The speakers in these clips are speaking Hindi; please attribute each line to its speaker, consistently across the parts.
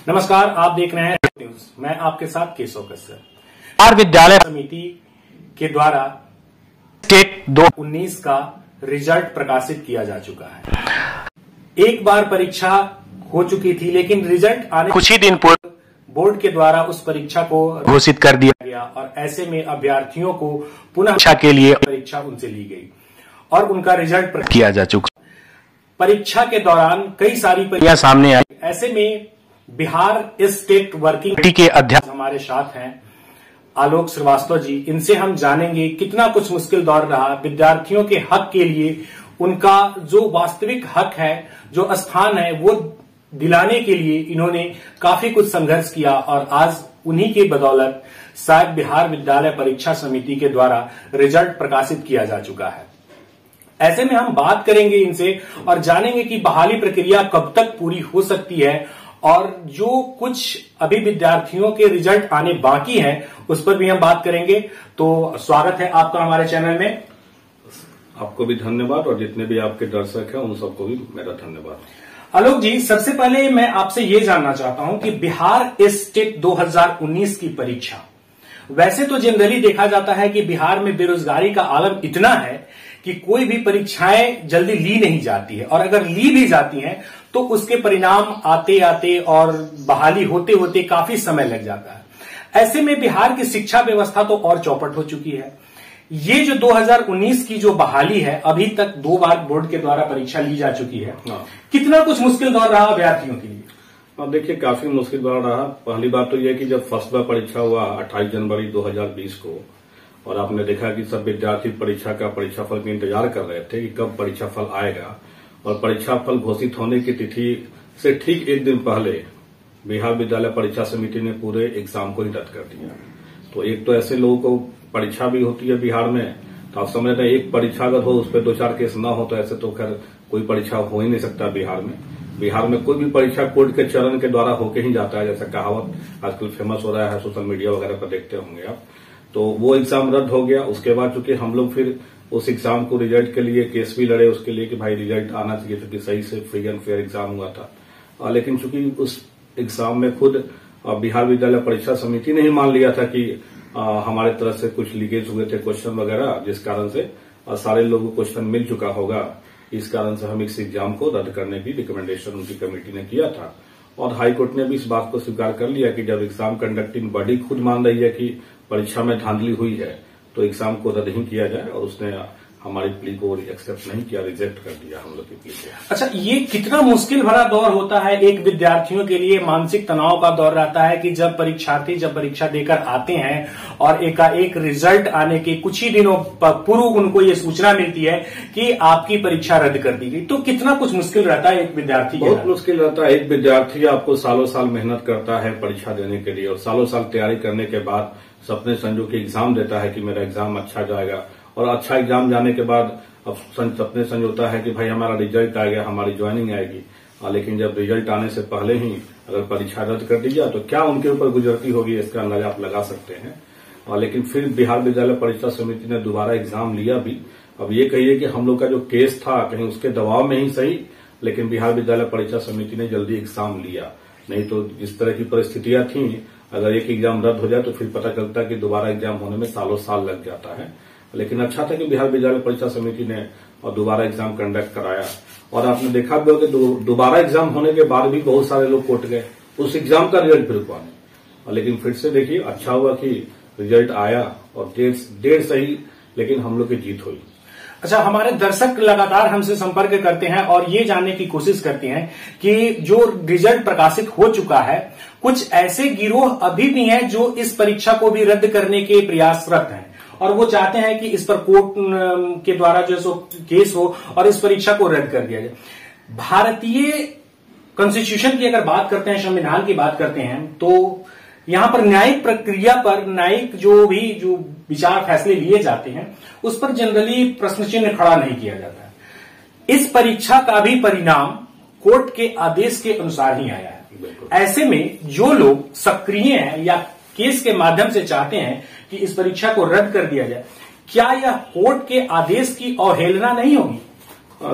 Speaker 1: नमस्कार, आप देख रहे हैं न्यूज। मैं आपके साथ केशव कश्यप। बिहार विद्यालय समिति के द्वारा स्टेट 2019 का रिजल्ट प्रकाशित किया जा चुका है। एक बार परीक्षा हो चुकी थी, लेकिन रिजल्ट आने कुछ ही दिन पूर्व बोर्ड के द्वारा उस परीक्षा को घोषित कर दिया गया और ऐसे में अभ्यर्थियों को पुनः परीक्षा के लिए परीक्षा उनसे ली गई और उनका रिजल्ट किया जा चुका। परीक्षा के दौरान कई सारी परीक्षाएं सामने आई। ऐसे में बिहार स्टेट वर्किंग कमेटी के अध्यक्ष हमारे साथ हैं आलोक श्रीवास्तव जी। इनसे हम जानेंगे कितना कुछ मुश्किल दौर रहा विद्यार्थियों के हक के लिए, उनका जो वास्तविक हक है, जो स्थान है, वो दिलाने के लिए इन्होंने काफी कुछ संघर्ष किया और आज उन्हीं के बदौलत शायद बिहार विद्यालय परीक्षा समिति के द्वारा रिजल्ट प्रकाशित किया जा चुका है। ऐसे में हम बात करेंगे इनसे और जानेंगे कि बहाली प्रक्रिया कब तक पूरी हो सकती है और जो कुछ अभी विद्यार्थियों के रिजल्ट आने बाकी हैं उस पर भी हम बात करेंगे। तो स्वागत है आपका हमारे चैनल में।
Speaker 2: आपको भी धन्यवाद और जितने भी आपके दर्शक हैं उन सबको भी मेरा धन्यवाद।
Speaker 1: आलोक जी, सबसे पहले मैं आपसे ये जानना चाहता हूं कि बिहार स्टेट 2019 की परीक्षा, वैसे तो जनरली देखा जाता है कि बिहार में बेरोजगारी का आलम इतना है कि कोई भी परीक्षाएं जल्दी ली नहीं जाती है और अगर ली भी जाती हैं तो उसके परिणाम आते आते और बहाली होते होते काफी समय लग जाता है। ऐसे में बिहार की शिक्षा व्यवस्था तो और चौपट हो चुकी है। ये जो 2019 की जो बहाली है, अभी तक 2 बार बोर्ड के द्वारा परीक्षा ली जा चुकी है। कितना कुछ मुश्किल दौर रहा अभ्यर्थियों के लिए?
Speaker 2: अब देखिए, काफी मुश्किल दौर रहा। पहली बात तो यह कि जब फर्स्ट बार परीक्षा हुआ 28 जनवरी 2020 को, और आपने देखा कि सब विद्यार्थी परीक्षा का परीक्षाफल का इंतजार कर रहे थे कि कब परीक्षाफल आएगा, और परीक्षाफल घोषित होने की तिथि से ठीक एक दिन पहले बिहार विद्यालय परीक्षा समिति ने पूरे एग्जाम को ही रद्द कर दिया। तो एक तो ऐसे लोगों को परीक्षा भी होती है बिहार में, तो आप समझ रहे हैं एक परीक्षा अगर हो उस पर 2-4 केस ना हो तो ऐसे तो खैर कोई परीक्षा हो ही नहीं सकता बिहार में। बिहार में कोई भी परीक्षा कोर्ट के चरण के द्वारा होके ही जाता है, जैसा कहावत आजकल फेमस हो रहा है, सोशल मीडिया वगैरह पर देखते होंगे आप। तो वो एग्जाम रद्द हो गया। उसके बाद चूंकि हम लोग फिर उस एग्जाम को रिजल्ट के लिए केस भी लड़े उसके लिए कि भाई रिजल्ट आना चाहिए, क्योंकि सही से फ्री एंड फेयर एग्जाम हुआ था। लेकिन चूंकि उस एग्जाम में खुद बिहार विद्यालय परीक्षा समिति ने ही मान लिया था कि हमारे तरफ से कुछ लीकेज हुए थे क्वेश्चन वगैरह, जिस कारण से सारे लोगों को क्वेश्चन मिल चुका होगा। इस कारण से हम इस एग्जाम को रद्द करने की रिकमेंडेशन उनकी कमेटी ने किया था और हाईकोर्ट ने भी इस बात को स्वीकार कर लिया कि जब एग्जाम कंडक्टिंग बॉडी खुद मान रही है कि परीक्षा में धांधली हुई है तो एग्जाम को रद्द नहीं किया जाए, और उसने हमारी प्ली को एक्सेप्ट नहीं किया, रिजेक्ट कर दिया हम लोग की प्ली को।
Speaker 1: अच्छा, ये कितना मुश्किल भरा दौर होता है एक विद्यार्थियों के लिए, मानसिक तनाव का दौर रहता है कि जब परीक्षार्थी परीक्षा देकर आते हैं और एकाएक रिजल्ट आने के कुछ ही दिनों पूर्व उनको ये सूचना मिलती है कि आपकी परीक्षा रद्द कर दी गई। तो कितना कुछ मुश्किल रहता है एक विद्यार्थी?
Speaker 2: बहुत मुश्किल रहता है। एक विद्यार्थी आपको सालों साल मेहनत करता है परीक्षा देने के लिए और सालों साल तैयारी करने के बाद सपने संजो के एग्जाम देता है कि मेरा एग्जाम अच्छा जाएगा, और अच्छा एग्जाम जाने के बाद अब सपने संजोता है कि भाई हमारा रिजल्ट आ गया, हमारी ज्वाइनिंग आएगी। लेकिन जब रिजल्ट आने से पहले ही अगर परीक्षा रद्द कर दी जाए तो क्या उनके ऊपर गुजरती होगी, इसका अंदाजा आप लगा सकते हैं। लेकिन फिर बिहार विद्यालय परीक्षा समिति ने दोबारा एग्जाम लिया भी। अब ये कहिए कि हम लोग का जो केस था कहीं उसके दबाव में ही सही, लेकिन बिहार विद्यालय परीक्षा समिति ने जल्दी एग्जाम लिया। नहीं तो जिस तरह की परिस्थितियां थी, अगर एक एग्जाम रद्द हो जाए तो फिर पता चलता है कि दोबारा एग्जाम होने में सालों साल लग जाता है। लेकिन अच्छा था कि बिहार विद्यालय परीक्षा समिति ने दोबारा एग्जाम कंडक्ट कराया, और आपने देखा भी होगा कि दोबारा एग्जाम होने के बाद भी बहुत सारे लोग कोर्ट गए उस एग्जाम का रिजल्ट फिर पाने। लेकिन फिर से देखिए, अच्छा हुआ कि रिजल्ट आया और देर सही, लेकिन हम लोग की जीत हुई।
Speaker 1: अच्छा, हमारे दर्शक लगातार हमसे संपर्क करते हैं और ये जानने की कोशिश करते हैं कि जो रिजल्ट प्रकाशित हो चुका है, कुछ ऐसे गिरोह अभी भी हैं जो इस परीक्षा को भी रद्द करने के प्रयासरत हैं और वो चाहते हैं कि इस पर कोर्ट के द्वारा जो सो केस हो और इस परीक्षा को रद्द कर दिया जाए। भारतीय कॉन्स्टिट्यूशन की अगर बात करते हैं, संविधान की बात करते हैं, तो यहां पर न्यायिक प्रक्रिया पर, न्यायिक जो विचार फैसले लिए जाते हैं उस पर जनरली प्रश्न चिन्ह खड़ा नहीं किया जाता है। इस परीक्षा का भी परिणाम कोर्ट के आदेश के अनुसार ही आया है। ऐसे में जो लोग सक्रिय हैं या केस के माध्यम से चाहते हैं कि इस परीक्षा को रद्द कर दिया जाए, क्या यह कोर्ट के आदेश की अवहेलना नहीं होगी?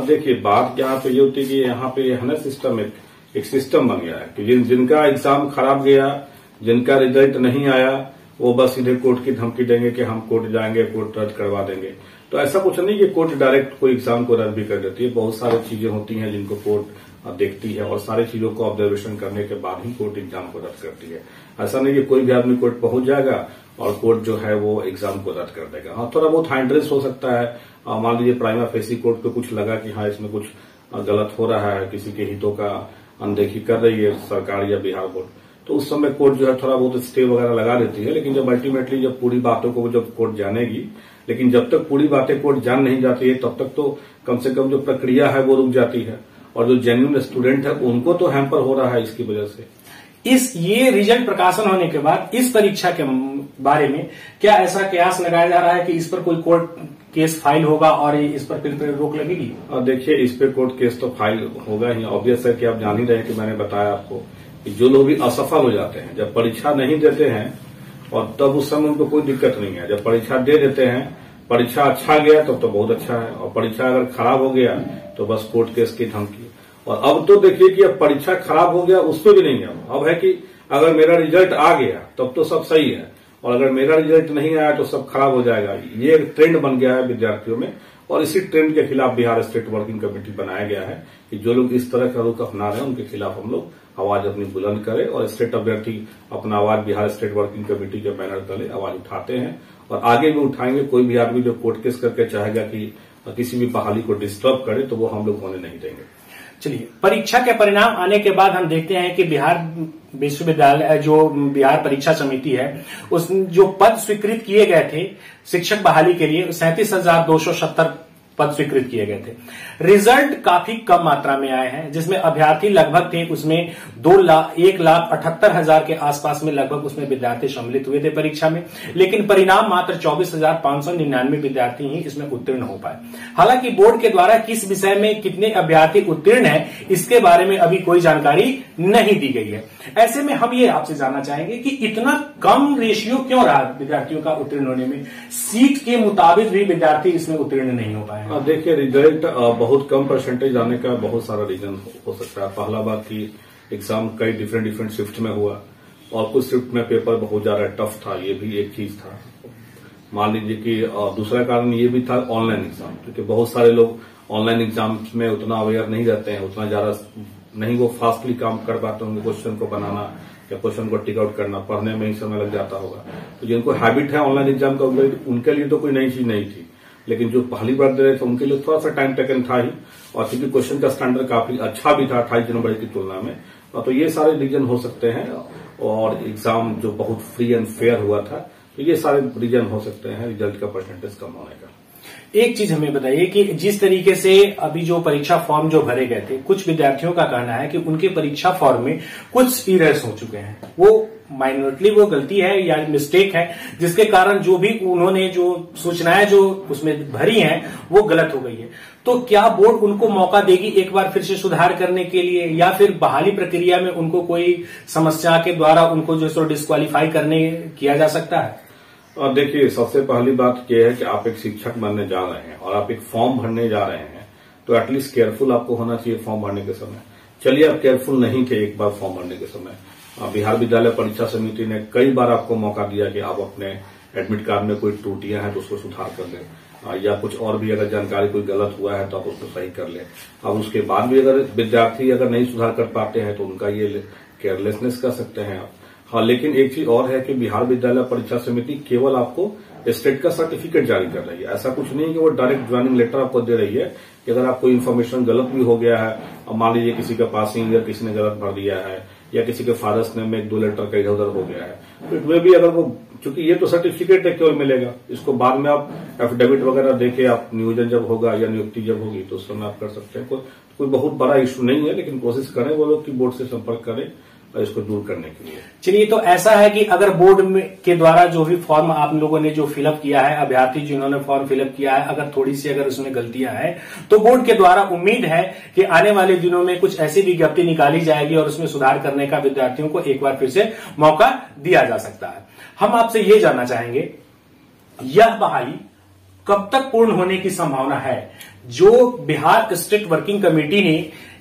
Speaker 2: देखिए, बात यहाँ पे ये होती है कि यहाँ पे है ना सिस्टम एक एक सिस्टम बन गया है कि जिनका एग्जाम खराब गया, जिनका रिजल्ट नहीं आया, वो बस सीधे कोर्ट की धमकी देंगे कि हम कोर्ट जाएंगे, कोर्ट रद्द करवा देंगे। तो ऐसा कुछ नहीं कि कोर्ट डायरेक्ट कोई एग्जाम को रद्द भी कर देती है। बहुत सारी चीजें होती हैं जिनको कोर्ट देखती है और सारी चीजों को ऑब्जर्वेशन करने के बाद ही कोर्ट एग्जाम को रद्द करती है। ऐसा नहीं कि कोई भी आदमी कोर्ट पहुंच जाएगा और कोर्ट जो है वो एग्जाम को रद्द कर देगा। हाँ, थोड़ा बहुत हाइंड्रेस हो सकता है। मान लीजिए प्राइमा फेसी कोर्ट को कुछ लगा कि हाँ इसमें कुछ गलत हो रहा है, किसी के हितों का अनदेखी कर रही है सरकार या बिहार बोर्ड, तो उस समय कोर्ट जो है थोड़ा बहुत स्टे वगैरह लगा देती है। लेकिन जब अल्टीमेटली जब पूरी बातों को जब कोर्ट जानेगी, लेकिन जब तक पूरी बातें कोर्ट जान नहीं जाती है तब तक तो कम से कम जो प्रक्रिया है वो रुक जाती है और जो जेन्युइन स्टूडेंट है उनको तो हैम्पर हो रहा है इसकी वजह से।
Speaker 1: ये रिजल्ट प्रकाशन होने के बाद इस परीक्षा के बारे में क्या ऐसा कयास लगाया जा रहा है कि इस पर कोई कोर्ट केस फाइल होगा और इस पर फिर रोक लगेगी?
Speaker 2: देखिए, इस पे कोर्ट केस तो फाइल होगा ही। ऑब्वियस है कि आप जान ही रहे कि मैंने बताया आपको कि जो लोग भी असफल हो जाते हैं, जब परीक्षा नहीं देते हैं और तब उस समय उनको कोई दिक्कत नहीं है। जब परीक्षा दे देते हैं, परीक्षा अच्छा गया तब तो बहुत अच्छा है, और परीक्षा अगर खराब हो गया तो बस कोर्ट केस की धमकी। और अब तो देखिए कि अब परीक्षा खराब हो गया उस पर भी नहीं है। अब है कि अगर मेरा रिजल्ट आ गया तब तो सब सही है, और अगर मेरा रिजल्ट नहीं आया तो सब खराब हो जाएगा। ये एक ट्रेंड बन गया है विद्यार्थियों में, और इसी ट्रेंड के खिलाफ बिहार स्टेट वर्किंग कमेटी बनाया गया है कि जो लोग इस तरह का रुख अपना रहे हैं उनके खिलाफ हम लोग आवाज अपनी बुलंद करें। और स्टेट अभ्यर्थी अपना आवाज बिहार स्टेट वर्किंग कमेटी के बैनर तले आवाज उठाते हैं और आगे भी उठाएंगे। कोई भी आदमी जो कोर्ट केस करके चाहेगा कि किसी भी बहाली को डिस्टर्ब करे तो वो हम लोग होने नहीं देंगे।
Speaker 1: चलिए, परीक्षा के परिणाम आने के बाद हम देखते हैं कि बिहार विश्वविद्यालय जो बिहार परीक्षा समिति है, उस जो पद स्वीकृत किए गए थे शिक्षक बहाली के लिए 37,270 पद स्वीकृत किए गए थे। रिजल्ट काफी कम मात्रा में आए हैं, जिसमें अभ्यर्थी लगभग थे उसमें 1,78,000 के आसपास में लगभग उसमें विद्यार्थी सम्मिलित हुए थे परीक्षा में, लेकिन परिणाम मात्र 24,599 विद्यार्थी ही इसमें उत्तीर्ण हो पाए। हालांकि बोर्ड के द्वारा किस विषय में कितने अभ्यर्थी उत्तीर्ण हैं इसके बारे में अभी कोई जानकारी नहीं दी गई है। ऐसे में हम ये आपसे जानना चाहेंगे कि इतना कम रेशियो क्यों रहा विद्यार्थियों का उत्तीर्ण होने में? सीट के मुताबिक भी विद्यार्थी इसमें उत्तीर्ण नहीं हो पाए।
Speaker 2: देखिए, रिजल्ट बहुत कम परसेंटेज आने का बहुत सारा रीजन हो सकता है। पहला बात कि एग्जाम कई डिफरेंट शिफ्ट में हुआ और कुछ शिफ्ट में पेपर बहुत ज्यादा टफ था, ये भी एक चीज था। मान लीजिए कि दूसरा कारण ये भी था ऑनलाइन एग्जाम, क्योंकि बहुत सारे लोग ऑनलाइन एग्जाम में उतना अवेयर नहीं रहते हैं, उतना ज्यादा नहीं वो फास्टली काम कर पाते होंगे। क्वेश्चन को बनाना या क्वेश्चन को टिक आउट करना, पढ़ने में ही समय लग जाता होगा। तो जिनको हैबिट है ऑनलाइन एग्जाम का उनके लिए तो कोई नई चीज नहीं थी, लेकिन जो पहली बार दे रहे थे उनके लिए थोड़ा सा टाइम टेकन था ही। और क्योंकि क्वेश्चन का स्टैंडर्ड काफी अच्छा भी था 28 जनवरी की तुलना में, तो ये सारे रीजन हो सकते हैं। और एग्जाम जो बहुत फ्री एंड फेयर हुआ था, तो ये सारे रीजन हो सकते हैं रिजल्ट का परसेंटेज कम होने का।
Speaker 1: एक चीज हमें बताइए कि जिस तरीके से अभी जो परीक्षा फॉर्म जो भरे गए थे, कुछ विद्यार्थियों का कहना है कि उनके परीक्षा फॉर्म में कुछ एरर्स हो चुके हैं। वो माइनॉरिटी वो गलती है या मिस्टेक है, जिसके कारण जो भी उन्होंने जो सूचनाएं जो उसमें भरी हैं वो गलत हो गई है। तो क्या बोर्ड उनको मौका देगी एक बार फिर से सुधार करने के लिए, या फिर बहाली प्रक्रिया में उनको कोई समस्या के द्वारा उनको जो सो डिस्क्वालीफाई करने किया जा सकता है?
Speaker 2: और देखिए, सबसे पहली बात यह है कि आप एक शिक्षक बनने जा रहे हैं और आप एक फॉर्म भरने जा रहे हैं, तो एटलीस्ट केयरफुल आपको होना चाहिए फॉर्म भरने के समय। चलिए, आप केयरफुल नहीं थे एक बार फॉर्म भरने के समय, बिहार विद्यालय परीक्षा समिति ने कई बार आपको मौका दिया कि आप अपने एडमिट कार्ड में कोई त्रुटियां हैं तो उसको सुधार कर लें, या कुछ और भी अगर जानकारी कोई गलत हुआ है तो आप उसको सही कर लें। अब उसके बाद भी अगर विद्यार्थी अगर नहीं सुधार कर पाते हैं तो उनका ये केयरलेसनेस कर सकते हैं आप। हाँ, लेकिन एक चीज और है कि बिहार विद्यालय परीक्षा समिति केवल आपको स्टेट का सर्टिफिकेट जारी कर रही है। ऐसा कुछ नहीं है कि वो डायरेक्ट ज्वाइनिंग लेटर आपको दे रही है कि अगर आपको इन्फॉर्मेशन गलत भी हो गया है, मान लीजिए किसी का पासिंग या किसी ने गलत भर दिया है या किसी के फादर्स नेम में 1-2 लेटर का इधर उधर हो गया है, तो इसमें भी अगर वो, चूंकि ये तो सर्टिफिकेट है केवल मिलेगा, इसको बाद में आप एफिडेविट वगैरह देके आप नियोजन जब होगा या नियुक्ति जब होगी तो उस समय आप कर सकते हैं। कोई बहुत बड़ा इश्यू नहीं है, लेकिन कोशिश करें वो लोग कि बोर्ड से संपर्क करें और इसको दूर करने के लिए।
Speaker 1: चलिए, तो ऐसा है कि अगर बोर्ड के द्वारा जो भी फॉर्म आप लोगों ने जो फिलअप किया है, अभ्यर्थी जिन्होंने फॉर्म फिलअप किया है, अगर थोड़ी सी अगर उसमें गलतियां हैं तो बोर्ड के द्वारा उम्मीद है कि आने वाले दिनों में कुछ ऐसी विज्ञप्ति निकाली जाएगी और उसमें सुधार करने का विद्यार्थियों को एक बार फिर से मौका दिया जा सकता है। हम आपसे ये जानना चाहेंगे, यह बहाली कब तक पूर्ण होने की संभावना है? जो बिहार स्टेट वर्किंग कमेटी ने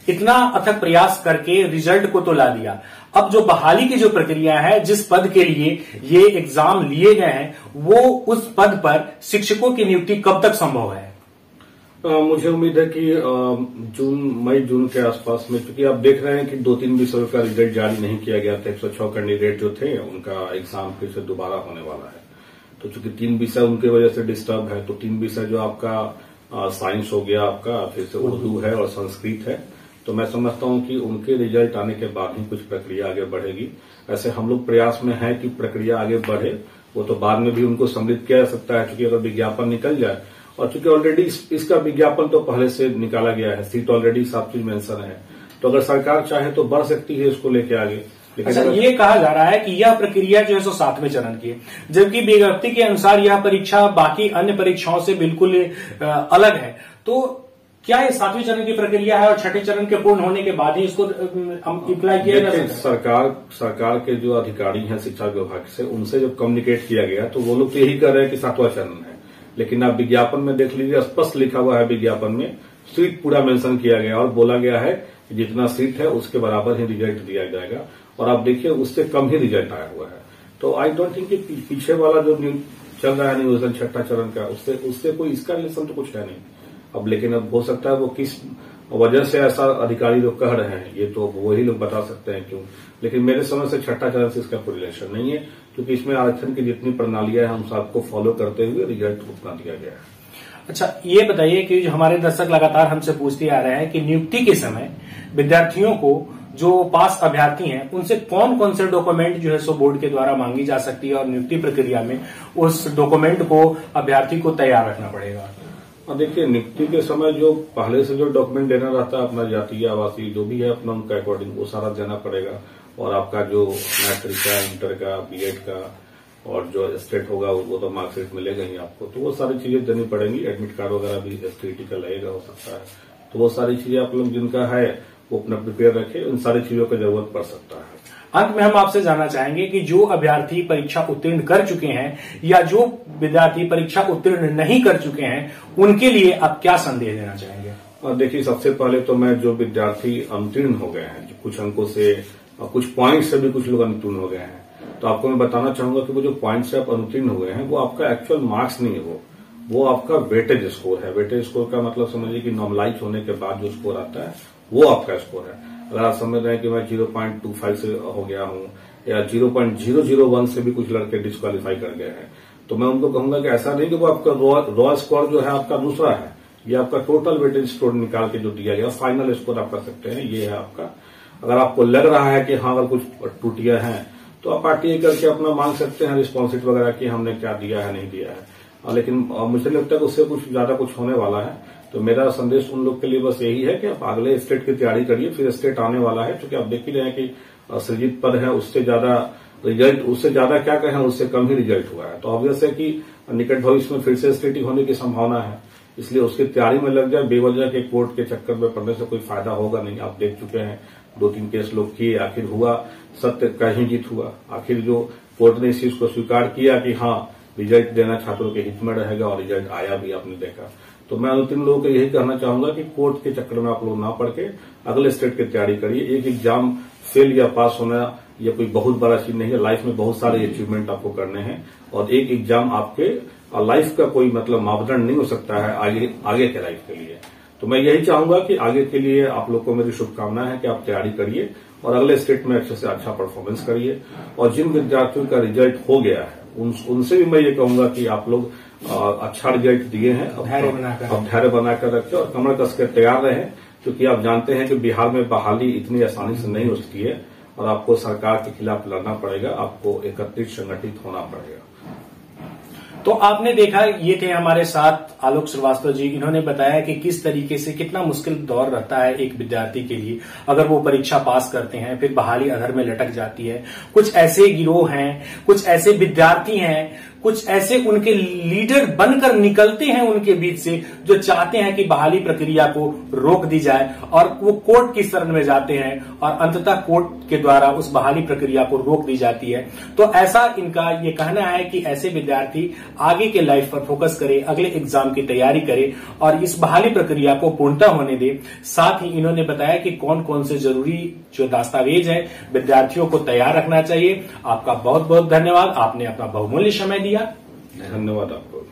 Speaker 1: इतना अथक प्रयास करके रिजल्ट को तो ला दिया, अब जो बहाली की जो प्रक्रिया है, जिस पद के लिए ये एग्जाम लिए गए हैं, वो उस पद पर शिक्षकों की नियुक्ति कब तक संभव है?
Speaker 2: मुझे उम्मीद है कि मई जून के आसपास में, क्योंकि आप देख रहे हैं कि 2-3 विषयों का रिजल्ट जारी नहीं किया गया था। 106 कैंडिडेट जो थे उनका एग्जाम फिर से दोबारा होने वाला है। तो चूंकि 3 विषय उनके वजह से डिस्टर्ब है, तो 3 विषय जो आपका साइंस हो गया, आपका फिर से उर्दू है और संस्कृत है, तो मैं समझता हूं कि उनके रिजल्ट आने के बाद ही कुछ प्रक्रिया आगे बढ़ेगी। ऐसे हम लोग प्रयास में है कि प्रक्रिया आगे बढ़े, वो तो बाद में भी उनको सम्मिलित किया जा सकता है, क्योंकि अगर विज्ञापन निकल जाए, और चूंकि ऑलरेडी इसका विज्ञापन तो पहले से निकाला गया है, सीट ऑलरेडी सब चीज मेंशन है, तो अगर सरकार चाहे तो बढ़ सकती है इसको लेके आगे।
Speaker 1: अच्छा, ये कहा जा रहा है कि यह प्रक्रिया जो है सो 7वें चरण की है, जबकि विज्ञप्ति के अनुसार यह परीक्षा बाकी अन्य परीक्षाओं से बिल्कुल अलग है। तो क्या ये 7वें चरण की प्रक्रिया है और 6ठे चरण के पूर्ण होने के बाद ही इसको अप्लाई किया जा सकता है?
Speaker 2: सरकार के जो अधिकारी हैं शिक्षा विभाग से, उनसे जब कम्युनिकेट किया गया तो वो लोग तो यही कर रहे हैं कि 7वां चरण है, लेकिन आप विज्ञापन में देख लीजिए, स्पष्ट लिखा हुआ है विज्ञापन में, सीट पूरा मेंशन किया गया और बोला गया है कि जितना सीट है उसके बराबर ही रिजल्ट दिया जाएगा, और आप देखिए उससे कम ही रिजल्ट आया हुआ है। तो आई डोंट थिंक कि पीछे वाला जो चल रहा है नियोजन 6ठा चरण का, उससे कोई इसका रिलेशन तो कुछ है नहीं। अब लेकिन अब हो सकता है वो किस वजह से ऐसा अधिकारी लोग कह रहे हैं, ये तो वही लोग बता सकते हैं क्यों, लेकिन मेरे समझ से 6ठा चरण से इसका कोई रिलेशन नहीं है, क्योंकि इसमें आरक्षण की जितनी प्रणालियां हैं हम सबको फॉलो करते हुए रिजल्ट उतना दिया गया है।
Speaker 1: अच्छा, ये बताइए कि जो हमारे दर्शक लगातार हमसे पूछते आ रहे हैं कि नियुक्ति के समय विद्यार्थियों को, जो पास अभ्यर्थी हैं, उनसे कौन कौन से डॉक्यूमेंट जो है सो बोर्ड के द्वारा मांगी जा सकती है, और नियुक्ति प्रक्रिया में उस डॉक्यूमेंट को अभ्यर्थी को तैयार रखना पड़ेगा?
Speaker 2: और देखिए, नियुक्ति के समय जो पहले से जो डॉक्यूमेंट देना रहता है, अपना जातीय आवासीय जो भी है अपना, उनका अकॉर्डिंग वो सारा देना पड़ेगा, और आपका जो मैट्रिक का, इंटर का, बीएड का और जो स्टेट होगा वो तो मार्कशीट मिलेगा ही आपको, तो वो सारी चीजें देनी पड़ेंगी। एडमिट कार्ड वगैरह भी एसटीईटी का लगेगा, हो सकता है, तो वो सारी चीजें आप लोग जिनका है वो अपना प्रिपेयर रखें, उन सारी चीजों की जरूरत पड़ सकता है।
Speaker 1: अंत में हम आपसे जानना चाहेंगे कि जो अभ्यर्थी परीक्षा उत्तीर्ण कर चुके हैं या जो विद्यार्थी परीक्षा उत्तीर्ण नहीं कर चुके हैं, उनके लिए आप क्या संदेश देना चाहेंगे?
Speaker 2: और देखिए, सबसे पहले तो मैं जो विद्यार्थी अनुत्तीर्ण हो गए हैं, जो कुछ अंकों से और कुछ पॉइंट से भी कुछ लोग अनुत्तीर्ण हो गए हैं, तो आपको मैं बताना चाहूंगा कि वो जो पॉइंट से आप अनुत्तीर्ण हो गए हैं वो आपका एक्चुअल मार्क्स नहीं है, वो आपका वेटेज स्कोर है। वेटेज स्कोर का मतलब समझिए कि नॉर्मलाइज होने के बाद जो स्कोर आता है वो आपका स्कोर है। अगर आप समझ रहे हैं कि मैं 0.25 से हो गया हूं या 0.001 से भी कुछ लड़के डिस्क्वालीफाई कर गए हैं, तो मैं उनको कहूंगा कि ऐसा नहीं कि वो आपका रॉ स्कोर जो है आपका दूसरा है, ये आपका टोटल वेटेज स्कोर निकाल के जो दिया गया फाइनल स्कोर आप कर सकते हैं, ये है आपका। अगर आपको लग रहा है कि हाँ अगर कुछ त्रुटियां हैं तो आप आरटीआई करके अपना मांग सकते हैं रिस्पॉन्सिट वगैरह कि हमने क्या दिया है नहीं दिया है, लेकिन मुझे लगता है कि उससे कुछ ज्यादा कुछ होने वाला है। तो मेरा संदेश उन लोग के लिए बस यही है कि आप अगले स्टेट की तैयारी करिए, फिर स्टेट आने वाला है, क्योंकि आप देख ही रहे हैं कि सृजित पद है, उससे ज्यादा रिजल्ट, उससे ज्यादा क्या कहें, उससे कम ही रिजल्ट हुआ है। तो ऑब्वियस है कि निकट भविष्य में फिर से स्टेट होने की संभावना है, इसलिए उसकी तैयारी में लग जाए। बेवजह के कोर्ट के चक्कर में पड़ने से कोई फायदा होगा नहीं। आप देख चुके हैं 2-3 केस लोग किए, आखिर हुआ सत्य का ही जीत हुआ। आखिर जो कोर्ट ने इस चीज को स्वीकार किया कि हाँ रिजल्ट देना छात्रों के हित में रहेगा, और रिजल्ट आया भी, आपने देखा। तो मैं अनुत्तीर्ण लोगों को यही कहना चाहूंगा कि कोर्ट के चक्कर में आप लोग ना पड़ के अगले स्टेट की तैयारी करिए। एक एग्जाम फेल या पास होना ये कोई बहुत बड़ा चीज नहीं है, लाइफ में बहुत सारे अचीवमेंट आपको करने हैं, और एक एग्जाम आपके लाइफ का कोई मतलब मापदंड नहीं हो सकता है आगे के लाइफ के लिए। तो मैं यही चाहूंगा कि आगे के लिए आप लोग को मेरी शुभकामना है कि आप तैयारी करिए और अगले स्टेट में अच्छे से अच्छा परफॉर्मेंस करिए। और जिन विद्यार्थियों का रिजल्ट हो गया है उनसे भी मैं ये कहूंगा कि आप लोग अच्छा रिजल्ट दिए हैं, अब धैर्य बनाकर रखें और कमर कस कर तैयार रहें, क्योंकि आप जानते हैं कि बिहार में बहाली इतनी आसानी से नहीं हो सकती है और आपको सरकार के खिलाफ लड़ना पड़ेगा, आपको एकत्रित संगठित होना पड़ेगा।
Speaker 1: तो आपने देखा, ये थे हमारे साथ आलोक श्रीवास्तव जी। इन्होंने बताया कि किस तरीके से कितना मुश्किल दौर रहता है एक विद्यार्थी के लिए अगर वो परीक्षा पास करते हैं, फिर बहाली अधर में लटक जाती है। कुछ ऐसे गिरोह हैं, कुछ ऐसे विद्यार्थी हैं कुछ ऐसे उनके लीडर बनकर निकलते हैं उनके बीच से जो चाहते हैं कि बहाली प्रक्रिया को रोक दी जाए, और वो कोर्ट की शरण में जाते हैं और अंततः कोर्ट के द्वारा उस बहाली प्रक्रिया को रोक दी जाती है। तो ऐसा इनका ये कहना है कि ऐसे विद्यार्थी आगे के लाइफ पर फोकस करें, अगले एग्जाम की तैयारी करें और इस बहाली प्रक्रिया को पूर्णतः होने दें। साथ ही इन्होंने बताया कि कौन कौन से जरूरी जो दस्तावेज है विद्यार्थियों को तैयार रखना चाहिए। आपका बहुत बहुत धन्यवाद, आपने अपना बहुमूल्य समय दिया।
Speaker 2: धन्यवाद आपको।